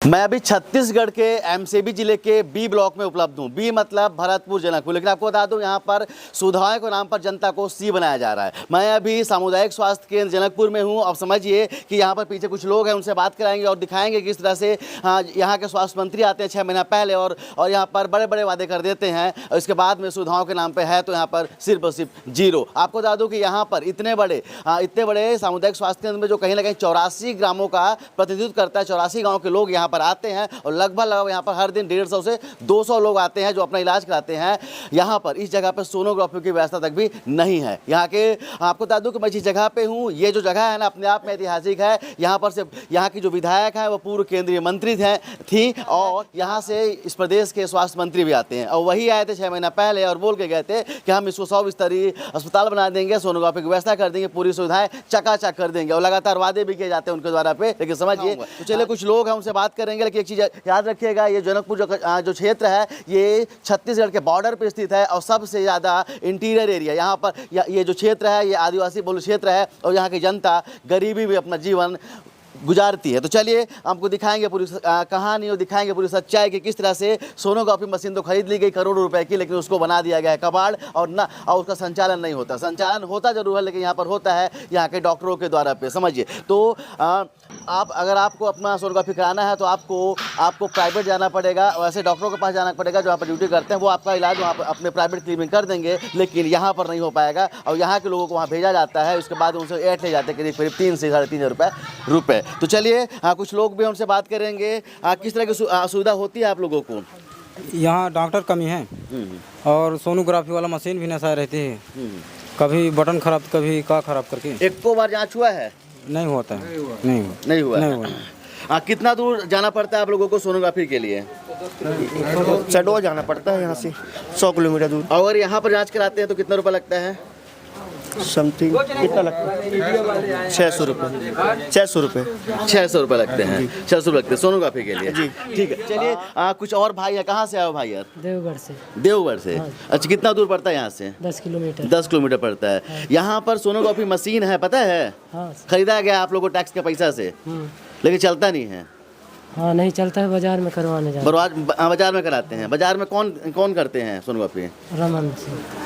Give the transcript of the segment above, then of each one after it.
मैं अभी छत्तीसगढ़ के एमसीबी जिले के बी ब्लॉक में उपलब्ध हूँ। बी मतलब भरतपुर जनकपुर, लेकिन आपको बता दूँ यहाँ पर सुविधाओं के नाम पर जनता को सी बनाया जा रहा है। मैं अभी सामुदायिक स्वास्थ्य केंद्र जनकपुर में हूँ। अब समझिए कि यहाँ पर पीछे कुछ लोग हैं, उनसे बात कराएंगे और दिखाएंगे किस तरह से यहाँ के स्वास्थ्य मंत्री आते हैं 6 महीना पहले और यहाँ पर बड़े बड़े वादे कर देते हैं और इसके बाद में सुविधाओं के नाम पर है तो यहाँ पर सिर्फ और सिर्फ जीरो। आपको बता दूँ कि यहाँ पर इतने बड़े सामुदायिक स्वास्थ्य केंद्र में जो कहीं ना कहीं 84 ग्रामों का प्रतिनिधित्व करता है, 84 गाँव के लोग यहाँ पर आते हैं और लगभग यहाँ पर हर दिन 150 से 200 लोग आते हैं जो अपना इलाज कराते हैं। यहाँ पर इस जगह पर सोनोग्राफी की व्यवस्था तक भी नहीं है। यहाँ के आपको बता दूं कि मैं जिस जगह पे हूँ, ये जो जगह है ना अपने आप में ऐतिहासिक है। यहाँ पर से यहाँ की जो विधायक हैं वो पूर्व केंद्रीय मंत्री थी और यहाँ से इस प्रदेश के स्वास्थ्य मंत्री भी आते हैं और वही आए थे 6 महीना पहले और बोल के गए थे कि हम इसको 100 स्तरीय अस्पताल बना देंगे, सोनोग्राफी की व्यवस्था कर देंगे, पूरी सुविधाएं चकाचक कर देंगे और लगातार वादे भी किए जाते हैं उनके द्वारा पे। लेकिन समझिए तो चलिए कुछ लोग हैं उनसे बात करेंगे। लेकिन एक चीज़ याद रखिएगा, ये जनकपुर जो क्षेत्र है ये छत्तीसगढ़ के बॉर्डर पर स्थित है और सबसे ज़्यादा इंटीरियर एरिया यहाँ पर ये जो क्षेत्र है ये आदिवासी बहुल क्षेत्र है और यहाँ की जनता गरीबी में अपना जीवन गुजारती है। तो चलिए आपको दिखाएंगे पूरी कहानी और दिखाएंगे पूरी सच्चाई कि किस तरह से सोनोग्राफी मशीन तो खरीद ली गई करोड़ों रुपए की, लेकिन उसको बना दिया गया है कबाड़ और उसका संचालन नहीं होता। संचालन होता जरूर है लेकिन यहाँ पर होता है यहाँ के डॉक्टरों के द्वारा पे। समझिए तो अगर आपको अपना सोनोग्राफी कराना है तो आपको प्राइवेट जाना पड़ेगा, वैसे डॉक्टरों के पास जाना पड़ेगा जो वहाँ पर ड्यूटी करते हैं, वो आपका इलाज वहाँ पर अपने प्राइवेट क्लिनिक कर देंगे। लेकिन यहाँ पर नहीं हो पाएगा और यहाँ के लोगों को वहाँ भेजा जाता है, उसके बाद उनसे ऐड ले जाते हैं करीब 3 से 3.5 हज़ार रुपये। तो चलिए कुछ लोग भी उनसे बात करेंगे। किस तरह की सुविधा होती है आप लोगों को? यहाँ डॉक्टर कमी है और सोनोग्राफी वाला मशीन भी नशा रहती है, कभी बटन खराब कभी का खराब करके। एक को बार जांच हुआ है? नहीं होता है, नहीं हुआ। कितना दूर जाना पड़ता है आप लोगों को सोनोग्राफी के लिए? शहडोल जाना पड़ता है यहाँ से 100 किलोमीटर दूर। और यहाँ पर जांच कराते हैं तो कितना रुपये लगता है? समथिंग कितना लगता है? 600 रुपये 600 रुपये लगते हैं। 600 रुपये लगते हैं सोनोग्राफी के लिए जी। ठीक है चलिए कुछ और भाई है, कहाँ से आए हो भाई यार? देवगढ़ से। हाँ। अच्छा कितना दूर पड़ता है यहाँ से? 10 किलोमीटर। 10 किलोमीटर पड़ता है। हाँ। यहाँ पर सोनोग्राफी मशीन है पता है? हाँ। खरीदा गया आप लोगों को टैक्स के पैसा से, लेकिन चलता नहीं है। हाँ नहीं चलता है, बाजार में करवाने जाते हैं। बाजार में कराते हैं। बाजार में कौन करते हैं सोनोग्राफी?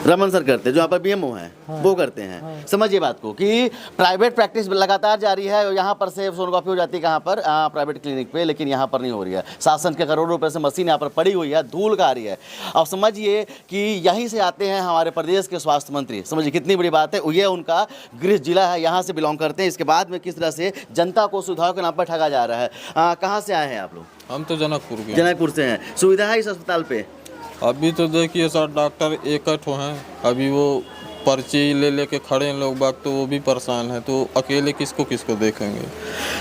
रमन सर करते हैं जो यहाँ पर बीएमओ हैं। हाँ। वो करते हैं। हाँ। समझिए बात को कि प्राइवेट प्रैक्टिस लगातार जारी है और यहाँ पर से सोनोग्राफी हो जाती है कहाँ पर? प्राइवेट क्लिनिक पे, लेकिन यहाँ पर नहीं हो रही है। शासन के करोड़ों रुपए से मशीन यहाँ पर पड़ी हुई है, धूल का आ रही है। अब समझिए कि यहीं से आते हैं हमारे प्रदेश के स्वास्थ्य मंत्री। समझिए कितनी बड़ी बात है, ये उनका गृह जिला है, यहाँ से बिलोंग करते हैं। इसके बाद में किस तरह से जनता को सुविधाओं के नाम पर ठगा जा रहा है। कहाँ से आए हैं आप लोग? हम तो जनकपुर से हैं। सुविधा है इस अस्पताल पे? अभी तो देखिए सर डॉक्टर एकठ हैं, अभी वो पर्ची ले के खड़े हैं लोग बाग, तो वो भी परेशान है, तो अकेले किसको देखेंगे।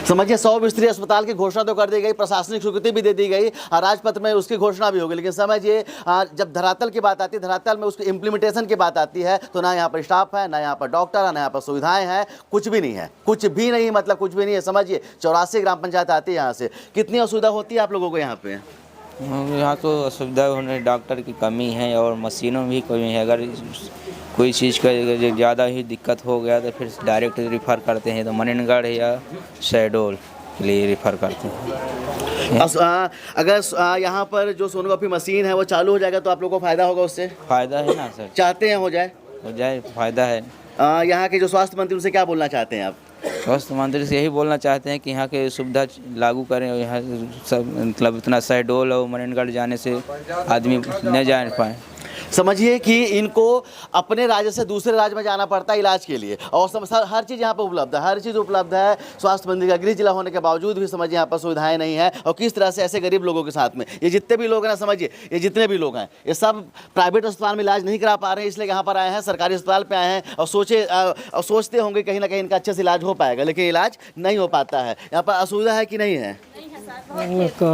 समझिए 100 स्तरीय अस्पताल की घोषणा तो कर दी गई, प्रशासनिक स्वीकृति भी दे दी गई, राजपत्र में उसकी घोषणा भी होगी, लेकिन समझिए जब धरातल की बात आती है, धरातल में उसकी इम्प्लीमेंटेशन की बात आती है तो ना यहाँ पर स्टाफ है, ना यहाँ पर डॉक्टर है, ना यहाँ पर सुविधाएं हैं, कुछ भी नहीं है। कुछ भी नहीं मतलब कुछ भी नहीं है। समझिए 84 ग्राम पंचायत आती है यहाँ से। कितनी असुविधा होती है आप लोगों को यहाँ पे? यहाँ तो असुविधा होने, डॉक्टर की कमी है और मशीनों भी कमी है। अगर कोई चीज़ का ज़्यादा ही दिक्कत हो गया तो फिर डायरेक्ट रिफ़र करते हैं, तो मनेनगढ़ या शहडोल के लिए रिफ़र करते हैं। अगर यहाँ पर जो सोनोग्राफी मशीन है वो चालू हो जाएगा तो आप लोगों को फ़ायदा होगा उससे? फ़ायदा है ना सर, चाहते हैं हो जाए फ़ायदा है। यहाँ के जो स्वास्थ्य मंत्री उनसे क्या बोलना चाहते हैं आप? स्वास्थ्य मंत्री से यही बोलना चाहते हैं कि यहाँ के सुविधा लागू करें और यहाँ सब मतलब इतना शहडोल और मनेनगढ़ जाने से आदमी न जा पाए। समझिए कि इनको अपने राज्य से दूसरे राज्य में जाना पड़ता है इलाज के लिए और हर चीज़ यहाँ पर उपलब्ध है, हर चीज़ उपलब्ध है। स्वास्थ्य मंत्री का गृह जिला होने के बावजूद भी समझिए यहाँ पर सुविधाएं नहीं है और किस तरह से ऐसे गरीब लोगों के साथ में ये जितने भी लोग हैं ना, समझिए ये जितने भी लोग हैं ये सब प्राइवेट अस्पताल में इलाज नहीं करा पा रहे हैं, इसलिए यहाँ पर आए हैं, सरकारी अस्पताल पर आए हैं और सोचते होंगे कहीं ना कहीं इनका अच्छे से इलाज हो पाएगा, लेकिन इलाज नहीं हो पाता है। यहाँ पर असुविधा है कि नहीं है?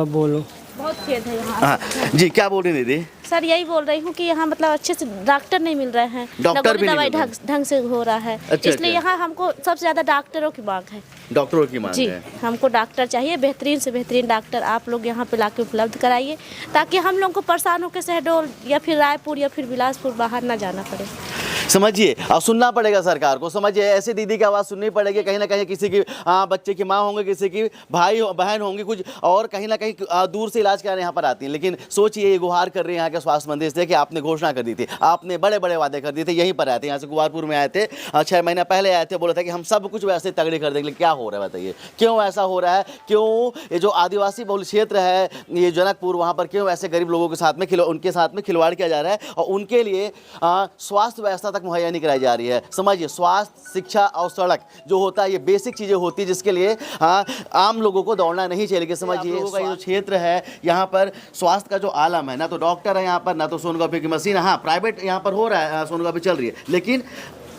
बोलो बहुत खेद है यहाँ। हाँ जी, क्या बोल रही दीदी? सर यही बोल रही हूँ कि यहाँ मतलब अच्छे से डॉक्टर नहीं मिल रहे हैं, डॉक्टर भी दवाई ढंग से हो रहा है। इसलिए यहाँ हमको सबसे ज़्यादा डॉक्टरों की मांग है। डॉक्टरों की मांग जी है। हमको डॉक्टर चाहिए, बेहतरीन से बेहतरीन डॉक्टर आप लोग यहाँ पे लाके उपलब्ध कराइए ताकि हम लोग को परेशान होकर शहडोल या फिर रायपुर या फिर बिलासपुर बाहर ना जाना पड़े। समझिए, और सुनना पड़ेगा सरकार को। समझिए, ऐसे दीदी की आवाज़ सुननी पड़ेगी। कहीं ना कहीं किसी की बच्चे की माँ होंगे, किसी की भाई बहन होंगी, कुछ और कहीं ना कहीं दूर से इलाज कराने यहाँ पर आती हैं। लेकिन सोचिए, ये गुहार कर रहे हैं यहाँ के स्वास्थ्य मंत्री से कि आपने घोषणा कर दी थी, आपने बड़े बड़े वादे कर दिए थे, यहीं पर आए थे, यहाँ से कुंवारपुर में आए थे, 6 महीना पहले आए थे, बोला था कि हम सब कुछ वैसे तगड़े कर देंगे। क्या हो रहा है बताइए, क्यों ऐसा हो रहा है? क्यों ये जो आदिवासी बहुल क्षेत्र है, ये जनकपुर, वहाँ पर क्यों ऐसे गरीब लोगों के साथ में उनके साथ में खिलवाड़ किया जा रहा है और उनके लिए स्वास्थ्य व्यवस्था तक मुहैया नहीं कराई जा रही है? समझिए, स्वास्थ्य, शिक्षा और सड़क जो होता है, ये बेसिक चीज़ें होती है जिसके लिए आम लोगों को दौड़ना नहीं चाहिए। लेकिन समझिए, का जो क्षेत्र है, यहाँ पर स्वास्थ्य का जो आलम है, ना तो डॉक्टर है यहाँ पर, ना तो सोनोग्राफी की मशीन। हाँ, प्राइवेट यहाँ पर हो रहा है, सोनोग्राफी चल रही है, लेकिन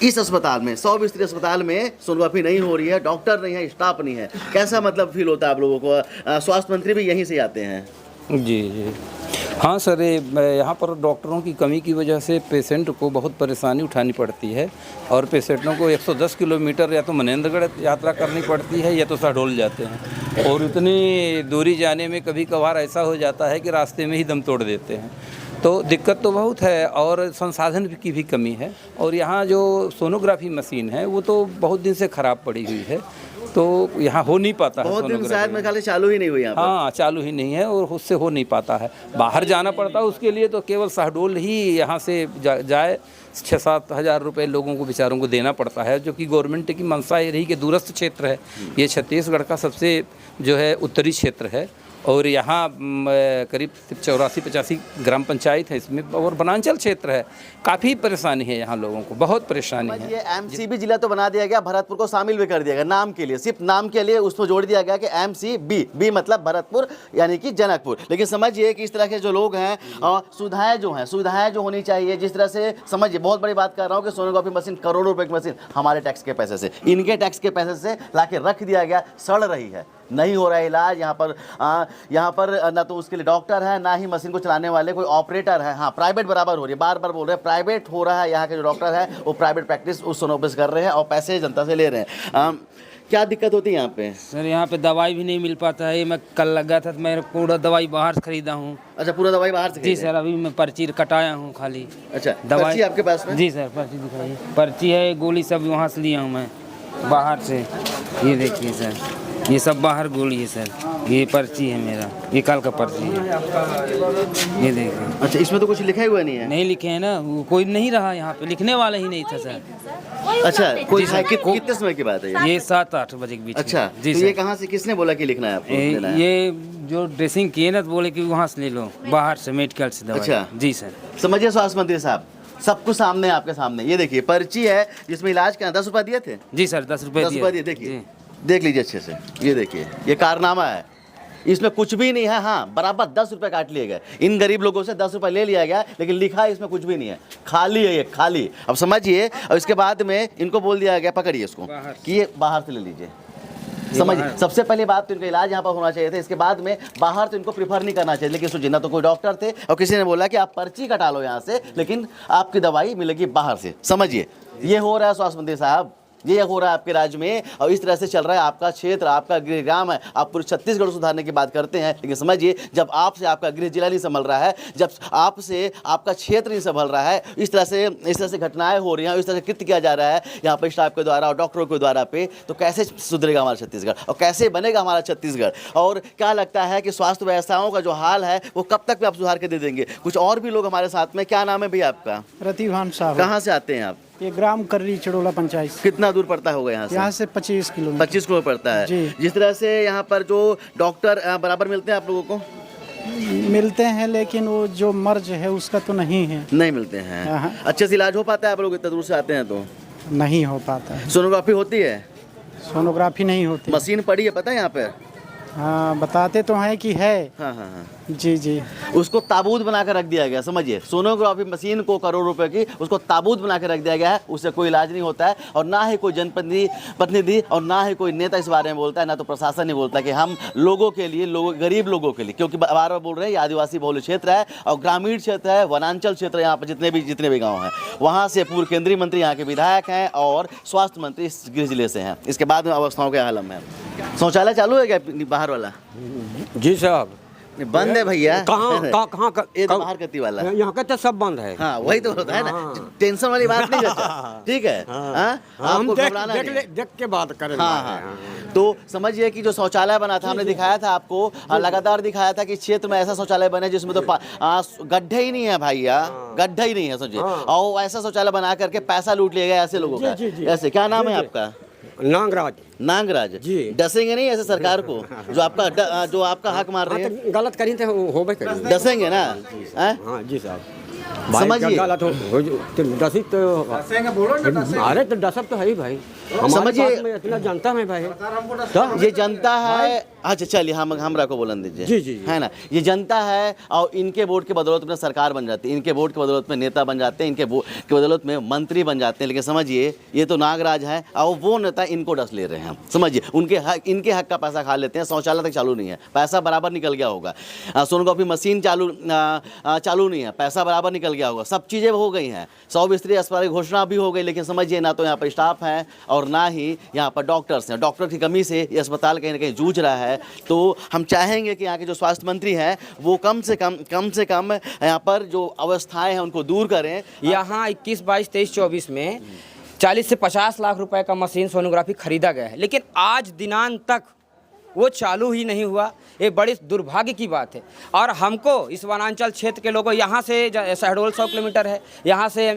इस अस्पताल में 100 बिस्तरी अस्पताल में सोनोग्राफी नहीं हो रही है, डॉक्टर नहीं है, स्टाफ नहीं है। कैसा मतलब फील होता है आप लोगों को? स्वास्थ्य मंत्री भी यहीं से आते हैं। जी जी, हाँ सर, यहाँ पर डॉक्टरों की कमी की वजह से पेशेंट को बहुत परेशानी उठानी पड़ती है और पेशेंटों को 110 किलोमीटर या तो मनेंद्रगढ़ यात्रा करनी पड़ती है या तो शहडोल जाते हैं, और उतनी दूरी जाने में कभी कभार ऐसा हो जाता है कि रास्ते में ही दम तोड़ देते हैं। तो दिक्कत तो बहुत है और संसाधन की भी कमी है। और यहाँ जो सोनोग्राफी मशीन है वो तो बहुत दिन से ख़राब पड़ी हुई है, तो यहाँ हो नहीं पाता है। बहुत दिन शायद मेरे ख्याल से चालू ही नहीं हुई यहाँ पर। हाँ, चालू ही नहीं है और उससे हो नहीं पाता है। बाहर जाना पड़ता है उसके लिए, तो केवल शहडोल ही यहाँ से जाए 6-7 हज़ार रुपये लोगों को बेचारों को देना पड़ता है, जो कि गवर्नमेंट की मंशा ये रही कि दूरस्थ क्षेत्र है, ये छत्तीसगढ़ का सबसे जो है उत्तरी क्षेत्र है और यहाँ करीब 84-85 ग्राम पंचायत है इसमें, और वनांचल क्षेत्र है। काफ़ी परेशानी है यहाँ लोगों को, बहुत परेशानी है। ये एमसीबी जिला तो बना दिया गया, भरतपुर को शामिल भी कर दिया गया नाम के लिए, सिर्फ नाम के लिए उसमें जोड़ दिया गया कि एमसीबी, बी मतलब भरतपुर यानी कि जनकपुर। लेकिन समझिए कि इस तरह के जो लोग हैं, सुविधाएं जो होनी चाहिए, जिस तरह से समझिए, बहुत बड़ी बात कर रहा हूँ कि सोनोग्राफी मशीन, करोड़ों रुपए की मशीन हमारे टैक्स के पैसे से, इनके टैक्स के पैसे से ला के रख दिया गया, सड़ रही है, नहीं हो रहा है इलाज यहाँ पर ना तो उसके लिए डॉक्टर है, ना ही मशीन को चलाने वाले कोई ऑपरेटर है। हाँ, प्राइवेट बराबर हो रही है, बार बार बोल रहे हैं प्राइवेट हो रहा है। यहाँ के जो डॉक्टर है वो प्राइवेट प्रैक्टिस उस सोनोग्राफी कर रहे हैं और पैसे जनता से ले रहे हैं। क्या दिक्कत होती है यहाँ पे? सर, यहाँ पे दवाई भी नहीं मिल पाता है। मैं कल लगा था तो मैं पूरा दवाई बाहर से खरीदा हूँ। अच्छा, पूरा दवाई बाहर से? जी सर, अभी मैं पर्ची कटाया हूँ खाली। अच्छा, दवाई पर्ची आपके पास में? जी सर, पर्ची दिखाइए। पर्ची है, गोली सब वहाँ से लिया हूँ मैं बाहर से। ये देखिए सर, ये सब बाहर गोली है सर, ये पर्ची है मेरा, ये कल का पर्ची है, ये देखिए। अच्छा, इसमें तो कुछ लिखा हुआ नहीं है? नहीं लिखे हैं ना, कोई नहीं रहा यहाँ पे, लिखने वाला ही नहीं था सर। अच्छा, कोई कितने समय की बात है ये 7-8 बजे के बीच। अच्छा जी तो सर। ये कहाँ से, किसने बोला कि लिखना है आपको? ये जो ड्रेसिंग किए ना, तो बोले कि वहाँ से ले लो, बाहर से मेडिकल से दवाई। अच्छा जी सर। समझिए स्वास्थ्य मंत्री साहब, सब कुछ सामने आपके सामने, ये देखिए पर्ची है जिसमें इलाज का 10 रुपये दिए थे। जी सर, 10 रुपये दिए। देखिए, देख लीजिए अच्छे से, ये देखिए, ये कारनामा है, इसमें कुछ भी नहीं है। हाँ, बराबर 10 रुपये काट लिए गए, इन गरीब लोगों से 10 रुपये ले लिया गया, लेकिन लिखा है इसमें कुछ भी नहीं है, खाली है ये, खाली। अब समझिए, और इसके बाद में इनको बोल दिया गया, पकड़िए इसको कि ये बाहर से ले लीजिए। समझिए, सबसे पहली बात तो इनका इलाज यहाँ पर होना चाहिए था, इसके बाद में बाहर तो इनको प्रीफर नहीं करना चाहिए। लेकिन सुनिए, ना तो कोई डॉक्टर थे और किसी ने बोला कि आप पर्ची कटा लो यहाँ से, लेकिन आपकी दवाई मिलेगी बाहर से। समझिए, ये हो रहा है स्वास्थ्य मंत्री साहब, ये हो रहा है आपके राज्य में, और इस तरह से चल रहा है आपका क्षेत्र, आपका गृह ग्राम है। आप पूरे छत्तीसगढ़ सुधारने की बात करते हैं, लेकिन समझिए, जब आपसे आपका गृह जिला नहीं संभल रहा है, जब आपसे आपका क्षेत्र नहीं संभल रहा है, इस तरह से घटनाएं हो रही हैं, इस तरह से कृत्य किया जा रहा है यहाँ पर स्टाफ के द्वारा और डॉक्टरों के द्वारा पे, तो कैसे सुधरेगा हमारा छत्तीसगढ़ और कैसे बनेगा हमारा छत्तीसगढ़? और क्या लगता है कि स्वास्थ्य व्यवस्थाओं का जो हाल है वो कब तक आप सुधार के दे देंगे? कुछ और भी लोग हमारे साथ में, क्या नाम है भैया आपका? प्रतिभान साहब। कहाँ से आते हैं आप? ये ग्राम कर्री चड़ोला पंचायत। कितना दूर पड़ता होगा यहाँ से 25 किलोमीटर। 25 किलोमीटर पड़ता है जी। जिस तरह से यहाँ पर जो डॉक्टर बराबर मिलते हैं आप लोगों को? मिलते हैं, लेकिन वो जो मर्ज है उसका तो नहीं है। नहीं मिलते हैं। अच्छे से इलाज हो पाता है? आप लोग इतना दूर से आते हैं तो नहीं हो पाता है। सोनोग्राफी होती है? सोनोग्राफी नहीं होती। मशीन पड़ी है, पता है यहाँ पे? हाँ, बताते तो हैं कि है। हाँ हाँ हाँ, जी जी। उसको ताबूत बना कर रख दिया गया। समझिए, सोनोग्राफी मशीन को करोड़ रुपए की, उसको ताबूत बना कर रख दिया गया है, उससे कोई इलाज नहीं होता है, और ना ही कोई जनप्रतिनिधि और ना ही कोई नेता इस बारे में बोलता है, ना तो प्रशासन नहीं बोलता कि हम लोगों के लिए, गरीब लोगों के लिए, क्योंकि बार बार बोल रहे हैं ये आदिवासी बहुल क्षेत्र है और ग्रामीण क्षेत्र है, वनांचल क्षेत्र, यहाँ पर जितने भी गाँव हैं, वहाँ से पूर्व केंद्रीय मंत्री यहाँ के विधायक हैं और स्वास्थ्य मंत्री इस गृह जिले से हैं। इसके बाद में अवस्थाओं के आलम है। शौचालय चालू है क्या बाहर वाला? जी साहब, बंद है भैया। कहाँ ये तो बाहर गति वाला है। यहाँ का तो सब बंद है। हाँ वही तो होता है ना, टेंशन वाली बात नहीं करता, ठीक है। आपको घबराना नहीं है। देख के बात करें। हाँ। तो समझिए कि जो शौचालय बना था, हमने दिखाया था आपको, लगातार दिखाया था कि क्षेत्र में ऐसा शौचालय बने जिसमें तो गड्ढे ही नहीं है भैया, गड्ढा ही नहीं है समझिए, और ऐसा शौचालय बना करके पैसा लूट लिया गया ऐसे लोगों का। ऐसे क्या नाम है आपका? नागराज जी। डसेंगे नहीं ऐसे सरकार को जो आपका हक मार रही है? गलत करी थे हो डसेंगे ना? हाँ जी साहब, समझिए गलत हो डसी तो अरे तो डसब तो है ही भाई। समझिए इतना जनता में भाई, ये जनता है। अच्छा चलिए हमरा को बोलन दीजिए। जी है ना, ये जनता है और इनके वोट के बदौलत में सरकार बन जाती है, इनके वोट के बदौलत में नेता बन जाते हैं, इनके वोट के बदौलत में मंत्री बन जाते हैं। लेकिन समझिए ये तो नागराज है और वो नेता इनको डस ले रहे हैं। समझिए इनके हक का पैसा खा लेते हैं। शौचालय तक चालू नहीं है, पैसा बराबर निकल गया होगा। सोनोग्राफी मशीन चालू नहीं है, पैसा बराबर निकल गया होगा। सब चीज़ें हो गई हैं, 100 बिस्तरी अस्पताल की घोषणा भी हो गई। लेकिन समझिए ना तो यहाँ पर स्टाफ है और ना ही यहाँ पर डॉक्टर्स हैं। डॉक्टर की कमी से ये अस्पताल कहीं ना कहीं जूझ रहा है। तो हम चाहेंगे कि यहाँ के जो स्वास्थ्य मंत्री हैं वो कम से कम यहाँ पर जो अवस्थाएं हैं उनको दूर करें। यहाँ 21, 22, 23, 24 में 40 से 50 लाख रुपए का मशीन सोनोग्राफी खरीदा गया है, लेकिन आज दिनांत तक वो चालू ही नहीं हुआ। ये बड़ी दुर्भाग्य की बात है। और हमको इस वनांचल क्षेत्र के लोगों, यहाँ से शहडोल 100 किलोमीटर है, यहाँ से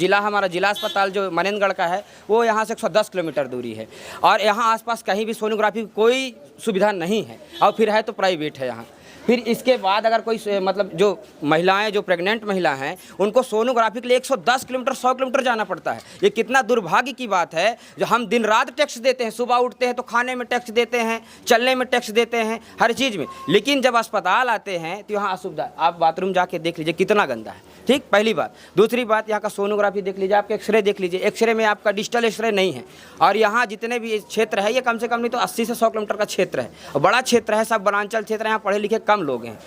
हमारा जिला अस्पताल जो मनेंद्रगढ़ का है वो यहाँ से 110 किलोमीटर दूरी है। और यहाँ आसपास कहीं भी सोनोग्राफी की कोई सुविधा नहीं है, और फिर है तो प्राइवेट है यहाँ। फिर इसके बाद अगर कोई मतलब जो महिलाएं, जो प्रेग्नेंट महिला हैं, उनको सोनोग्राफी के लिए 110 किलोमीटर 100 किलोमीटर जाना पड़ता है। ये कितना दुर्भाग्य की बात है। जो हम दिन रात टैक्स देते हैं, सुबह उठते हैं तो खाने में टैक्स देते हैं, चलने में टैक्स देते हैं, हर चीज़ में, लेकिन जब अस्पताल आते हैं तो यहाँ असुविधा। आप बाथरूम जाके देख लीजिए कितना गंदा है, ठीक, पहली बात। दूसरी बात, यहाँ का सोनोग्राफी देख लीजिए, आपके एक्सरे देख लीजिए, एक्सरे में आपका डिजिटल एक्सरे नहीं है। और यहाँ जितने भी क्षेत्र है, ये कम से कम नहीं तो 80 से 100 किलोमीटर का क्षेत्र है, और बड़ा क्षेत्र है, सब वनांचल क्षेत्र है, यहाँ पढ़े लिखे कम लोग हैं।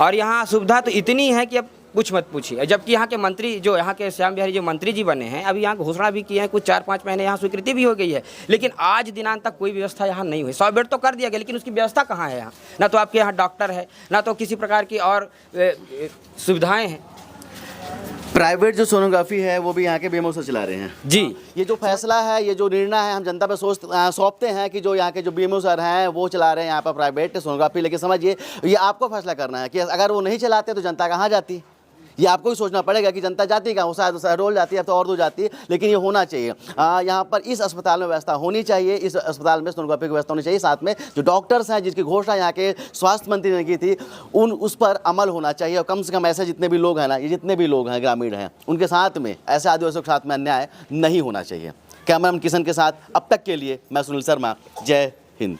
और यहाँ सुविधा तो इतनी है कि अब कुछ मत पूछिए। जबकि यहाँ के मंत्री, जो यहाँ के श्याम बिहारी जो मंत्री जी बने हैं, अभी यहाँ घोषणा भी की है, कुछ 4-5 महीने यहाँ स्वीकृति भी हो गई है, लेकिन आज दिनांत तक कोई व्यवस्था यहाँ नहीं हुई। 100 बेड तो कर दिया गया, लेकिन उसकी व्यवस्था कहाँ है यहाँ? ना तो आपके यहाँ डॉक्टर है, ना तो किसी प्रकार की और सुविधाएँ हैं। प्राइवेट जो सोनोग्राफी है वो भी यहाँ के बीएमओ से चला रहे हैं जी। ये जो फैसला है, ये जो निर्णय है, हम जनता पे सौंपते हैं कि जो यहाँ के जो बीएमओ सर हैं वो चला रहे हैं यहाँ पर प्राइवेट सोनोग्राफी। लेकिन समझिए ये आपको फैसला करना है कि अगर वो नहीं चलाते तो जनता कहाँ जाती। ये आपको ही सोचना पड़ेगा कि जनता जाती कहाँ, वो शायद शहडोल जाती है तो और दूर जाती है। लेकिन ये होना चाहिए, यहाँ पर इस अस्पताल में व्यवस्था होनी चाहिए, इस अस्पताल में सोनोग्राफी की व्यवस्था होनी चाहिए। साथ में जो डॉक्टर्स हैं जिसकी घोषणा यहाँ के स्वास्थ्य मंत्री ने की थी, उस पर अमल होना चाहिए। और कम से कम ऐसे जितने भी लोग हैं ना, ये जितने भी लोग हैं ग्रामीण हैं, उनके साथ में ऐसे आदिवासियों के साथ में अन्याय नहीं होना चाहिए। कैमरामैन किशन के साथ अब तक के लिए मैं सुनील शर्मा, जय हिंद।